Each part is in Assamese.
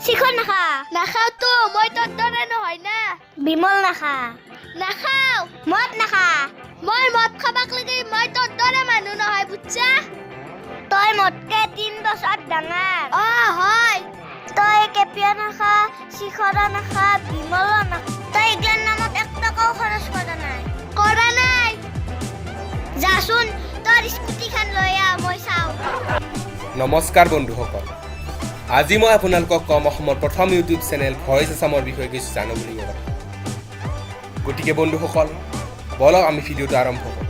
শিখৰ নাখা নাখাওতো মই তোৰ দৰে নহয় না বিমল নাখা নাখাও মদ নাখা মই মদ খাবাক লাগি মই তোৰ দৰে মানুহ নহয় বুজছা তই মদকে 3 বছৰ ডাঙৰ হয় তই কেপিয়া নাখা শিখৰা নাখা বিমল নাখা তই এগলাৰ নামত 1 টকাও খৰচ কৰা নাই যাচোন তোৰ স্কুটিখন লৈ আহ মই চাওঁ নমস্কাৰ বন্ধুসকল আজি মই আপোনালোকক কম অসমৰ প্ৰথম ইউটিউব চেনেল ভইচ আছামৰ বিষয়ে কিছু জানো বুলি ক'ব গতিকে বন্ধুসকল বলক আমি ভিডিঅ'টো আৰম্ভ কৰোঁ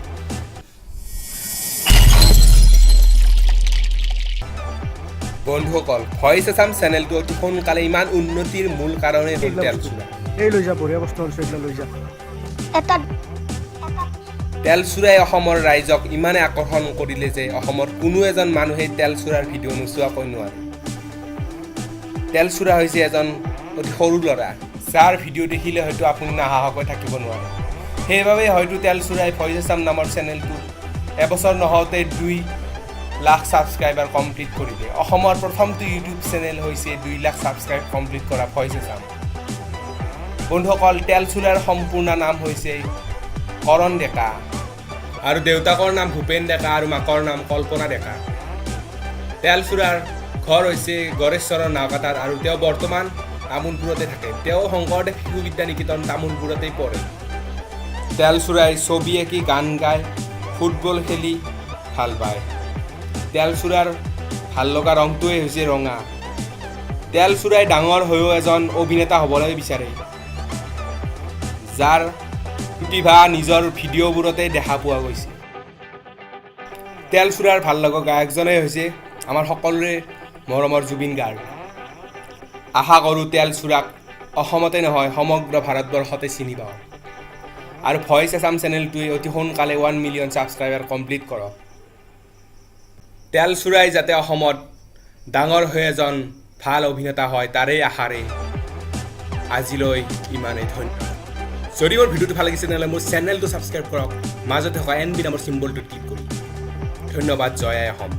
বন্ধুসকল ভইচ আছাম চেনেলটো অতি সোনকালে ইমান উন্নতিৰ মূল কাৰণেই হ'ল তেলচুৰা এই লৈ যা বঢ়িয়া বস্তু আছে এইবিলাক লৈ যা এটা তেলচুৰাই অসমৰ ৰাইজক ইমানে আকৰ্ষণ কৰিলে যে অসমৰ কোনো এজন মানুহে তেলচুৰাৰ ভিডিঅ' নোচোৱাকৈ নোৱাৰে তেলচুৰা হৈছে এজন অতি সৰু ল'ৰা যাৰ ভিডিঅ' দেখিলে হয়তো আপুনি নাহাহকৈ থাকিব নোৱাৰে সেইবাবে হয়তো তেলচুৰাই ভইচ আছাম নামৰ চেনেলটো এবছৰ নহওঁতে 2 লাখ ছাবস্ক্ৰাইবাৰ কমপ্লিট কৰিলে অসমৰ প্ৰথমটো ইউটিউব চেনেল হৈছে 2 লাখ ছাবস্ক্ৰাইব কমপ্লিট কৰা ভইচ আছাম বন্ধুসকল তেলচুৰাৰ সম্পূৰ্ণ নাম হৈছে কৰণ ডেকা আৰু দেউতাকৰ নাম ভূপেন ডেকা আৰু মাকৰ নাম কল্পনা ডেকা তেলচুৰাৰ ঘৰ হৈছে গড়েশ্বৰৰ নাওকাটাত আৰু তেওঁ বৰ্তমান তামোলপুৰতে থাকে তেওঁ শংকৰদেৱ শিশু বিদ্যা নিকেতন তামোলপুৰতেই পঢ়ে তেলচুৰাই ছবি আঁকি গান গায় ফুটবল খেলি ভাল পায় তেলচুৰাৰ ভাল লগা ৰংটোৱে হৈছে ৰঙা তেলচুৰাই ডাঙৰ হৈও এজন অভিনেতা হ'বলৈ বিচাৰে যাৰ প্ৰতিভা নিজৰ ভিডিঅ'বোৰতে দেখা পোৱা গৈছে তেলচুৰাৰ ভাল লগা গায়কজনেই হৈছে আমাৰ সকলোৰে মৰমৰ জুবিন গাৰ্গ আশা কৰোঁ তেলচুৰাক অসমতে নহয় সমগ্ৰ ভাৰতবৰ্ষতে চিনি পাওঁ আৰু ভইচ আছাম চেনেলটোৱে অতি সোনকালে 1 মিলিয়ন ছাবস্ক্ৰাইবাৰ কমপ্লিট কৰক তেলচুৰাই যাতে অসমত ডাঙৰ হৈ এজন ভাল অভিনেতা হয় তাৰেই আশাৰে আজিলৈ ইমানেই ধন্যবাদ যদি মোৰ ভিডিঅ'টো ভাল লাগিছে তেনেহ'লে মোৰ চেনেলটো ছাবস্ক্ৰাইব কৰক মাজতে থকা NB নামৰ চিম্বলটো ক্লিক কৰি ধন্যবাদ জয় আই অসম